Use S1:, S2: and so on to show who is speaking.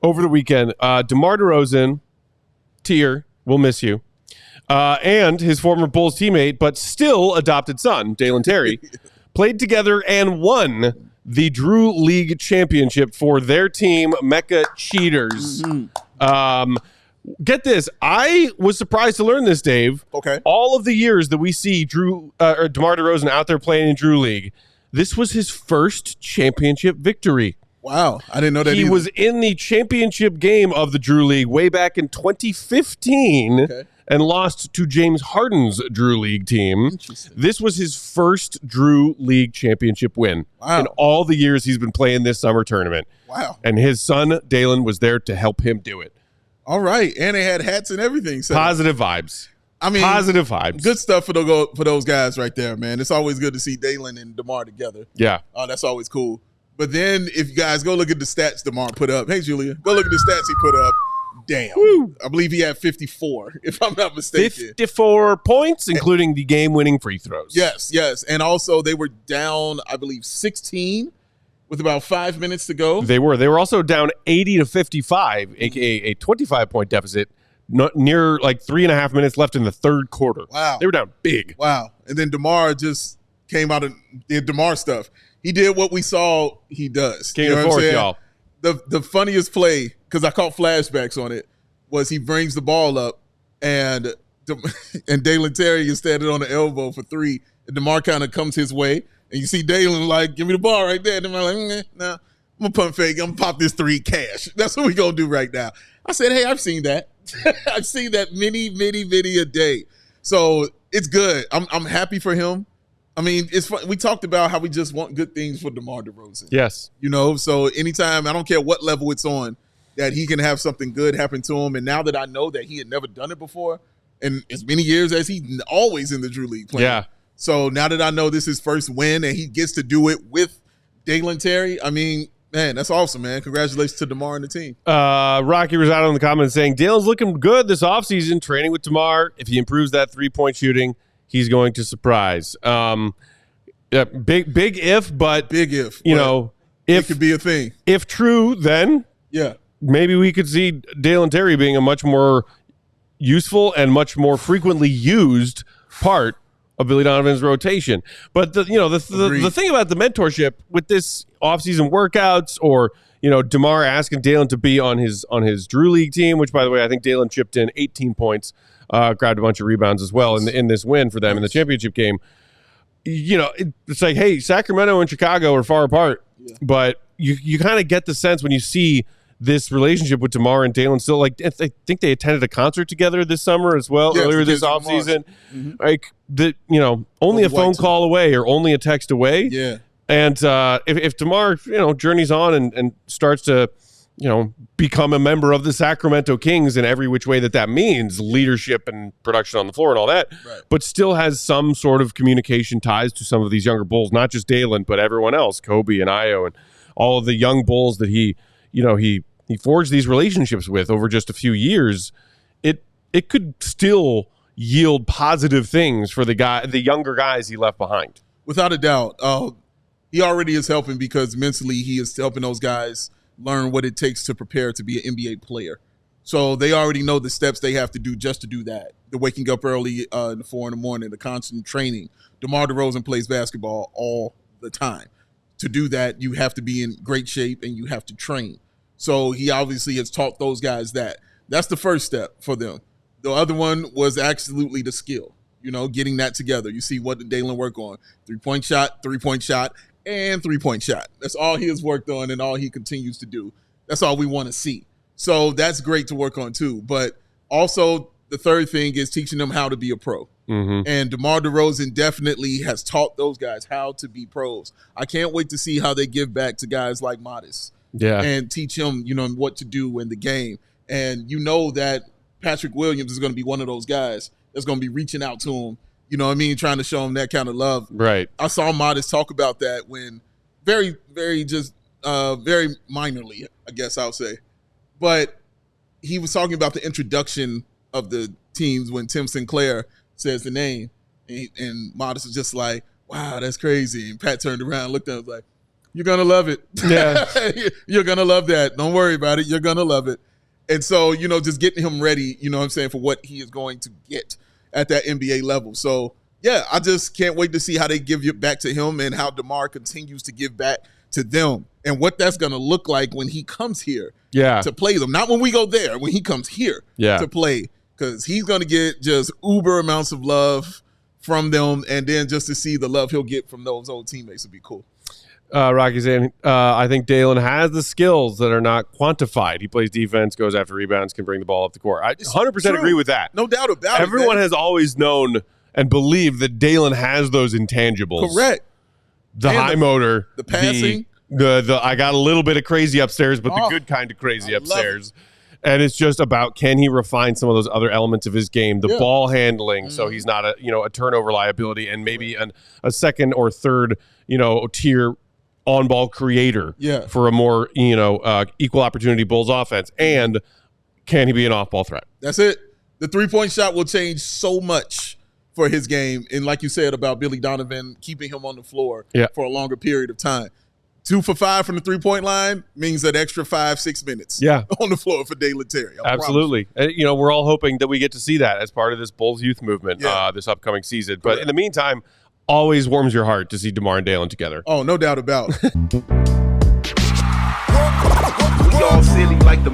S1: over the weekend. DeMar DeRozan, Tier, we'll miss you. And his former Bulls teammate, but still adopted son, Dalen Terry, played together and won the Drew League championship for their team, Mecca Cheaters. Get this. I was surprised to learn this, Dave.
S2: Okay.
S1: All of the years that we see DeMar DeRozan out there playing in Drew League, this was his first championship victory.
S2: Wow. I didn't know that
S1: He was in the championship game of the Drew League way back in 2015 and lost to James Harden's Drew League team. This was his first Drew League championship win in all the years he's been playing this summer tournament.
S2: Wow.
S1: And his son, Dalen, was there to help him do it.
S2: All right. And they had hats and everything. So
S1: positive vibes.
S2: I mean,
S1: positive vibes.
S2: Good stuff for those guys right there, man. It's always good to see Dalen and DeMar together.
S1: Yeah.
S2: That's always cool. But then if you guys go look at the stats DeMar put up. Hey, Julia, go look at the stats he put up. Damn.
S1: Woo.
S2: I believe he had 54, if I'm not mistaken.
S1: 54 points, including the game-winning free throws.
S2: Yes. And also they were down, I believe, 16 with about 5 minutes to go.
S1: They were also down 80-55, a.k.a. a 25-point deficit, near like 3.5 minutes left in the third quarter.
S2: Wow.
S1: They were down big.
S2: Wow. And then DeMar just came out and did DeMar stuff. He did what we saw he does.
S1: King of fourth, y'all.
S2: The funniest play, because I caught flashbacks on it, was he brings the ball up and Dalen Terry is standing on the elbow for three. And DeMar kind of comes his way. And you see Dalen like, give me the ball right there. And DeMar like, nah, I'm going to pump fake. I'm going to pop this three cash. That's what we're going to do right now. I said, hey, I've seen that. I've seen that many a day. So it's good. I'm happy for him. I mean, it's fun. We talked about how we just want good things for DeMar DeRozan.
S1: Yes.
S2: So anytime, I don't care what level it's on, that he can have something good happen to him. And now that I know that he had never done it before, and as many years as he's always in the Drew League playing. Yeah. So now that I know this is his first win and he gets to do it with Dalen Terry, I mean, man, that's awesome, man. Congratulations to DeMar and the team.
S1: Rocky Rosado in the comments saying, Dalen's looking good this offseason, training with DeMar. If he improves that three-point shooting, he's going to surprise. Yeah, big if, but
S2: big if.
S1: You know, if
S2: it could be a thing.
S1: If true, then maybe we could see Dalen Terry being a much more useful and much more frequently used part of Billy Donovan's rotation. But the thing about the mentorship with this offseason workouts, or DeMar asking Dalen to be on his Drew League team, which by the way I think Dalen chipped in 18 points. Grabbed a bunch of rebounds as well in this win for them in the championship game. It's like, hey, Sacramento and Chicago are far apart, but you kind of get the sense when you see this relationship with DeMar and Dalen still. Like, I think they attended a concert together this summer as well, earlier this offseason. Like, only a phone call away or only a text away.
S2: Yeah.
S1: And if DeMar, journeys on and starts to become a member of the Sacramento Kings in every which way that means, leadership and production on the floor and all that, but still has some sort of communication ties to some of these younger Bulls, not just Dalen, but everyone else, Kobe and Io and all of the young Bulls that he forged these relationships with over just a few years. It could still yield positive things for the younger guys he left behind.
S2: Without a doubt. He already is helping because mentally he is helping those guys learn what it takes to prepare to be an NBA player. So they already know the steps they have to do just to do that. The waking up early in 4 a.m, the constant training. DeMar DeRozan plays basketball all the time. To do that, you have to be in great shape and you have to train. So he obviously has taught those guys that. That's the first step for them. The other one was absolutely the skill, getting that together. You see what did Dalen work on? 3-point shot, and 3-point shot. That's all he has worked on and all he continues to do. That's all we want to see. So that's great to work on too. But also the third thing is teaching them how to be a pro. And DeMar DeRozan definitely has taught those guys how to be pros. I can't wait to see how they give back to guys like Modest. And teach him, what to do in the game. And that Patrick Williams is going to be one of those guys that's going to be reaching out to him, trying to show him that kind of love.
S1: Right.
S2: I saw Modest talk about that when very, very very minorly, I guess I'll say. But he was talking about the introduction of the teams when Tim Sinclair says the name. And Modest was just like, wow, that's crazy. And Pat turned around and looked at him and was like, You're going to love it.
S1: Yeah.
S2: You're going to love that. Don't worry about it. You're going to love it. And so, just getting him ready, what I'm saying, for what he is going to get at that NBA level. So, yeah, I just can't wait to see how they give it back to him and how DeMar continues to give back to them and what that's going to look like when he comes here to play them. Not when we go there, when he comes here to play, because he's going to get just uber amounts of love from them, and then just to see the love he'll get from those old teammates would be cool.
S1: Rocky's saying, I think Dalen has the skills that are not quantified. He plays defense, goes after rebounds, can bring the ball up the court. I 100% agree with that.
S2: No doubt about it.
S1: Everyone has always known and believed that Dalen has those intangibles.
S2: Correct.
S1: The high motor,
S2: the passing,
S1: the I got a little bit of crazy upstairs, but the good kind of crazy upstairs. And it's just about, can he refine some of those other elements of his game, the ball handling, so he's not a turnover liability, and maybe a second or third tier on-ball creator for a more equal opportunity Bulls offense. And can he be an off-ball threat?
S2: That's it. The three-point shot will change so much for his game. And like you said about Billy Donovan, keeping him on the floor for a longer period of time. 2 for 5 from the three-point line means an extra 5-6 minutes on the floor for Dalen Terry.
S1: Absolutely. We're all hoping that we get to see that as part of this Bulls youth movement this upcoming season. But in the meantime, always warms your heart to see DeMar and Dalen together.
S2: Oh, no doubt about it.
S3: We all silly like the